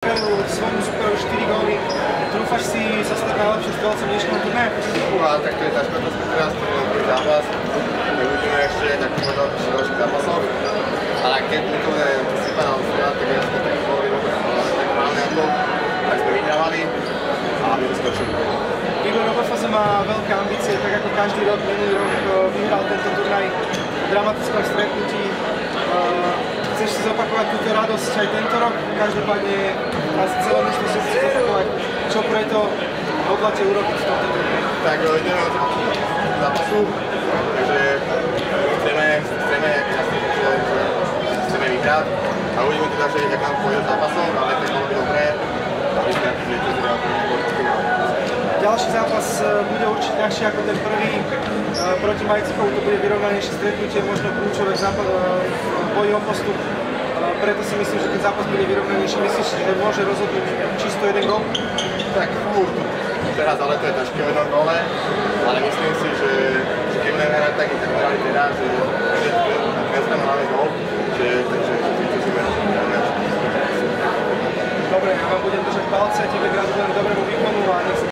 Svojmu superovi 4 góly. Trúfaš si sa stať najlepším strelcom dnešného turnaja? Tak to je ťažko, to sme teraz prvý zápas. My budeme ešte tak povedal v ďalších zápasoch. Ale keď mi to bude sypaná strelať, tak ja sme tak boli dobre, ale tak máme to, tak sme vyhrávali a my to skočili. Igor Oberfoss má veľké ambície, tak ako každý rok, minulý rok vyhral tento turnaj v dramatickom stretnutí. Chceš si zopakovať túto radosť aj tento rok? Každopádne celé dnešné si chceš zopakovať, čo preto hodláte urobiť v tomto turnaji? Tak ideme od zápasu, takže chceme vyhrať a uvidíme teda, že jak nám pôjde zápasom, ale tak malo by dobré a vyhrať, že to teda finále. Ďalší zápas bude určite ľahšie ako ten prvý. Proti Majcikovu to bude vyrovnanejšie stretnutie, možno kľúčové v boji o postup. Preto si myslím, že keď zápas bude vyrovnanejší, myslíš, že môže rozhodnúť čisto jeden gól? Tak teraz ale to je ťažké v jednom góle, ale myslím si, že keď budeme hrať tak, jak hrali teraz, že dneska máme gól, takže vytvoříme na to. Dobre, ja vám budem držať palce, tebe gratulujem dobrému výkonu a nech sa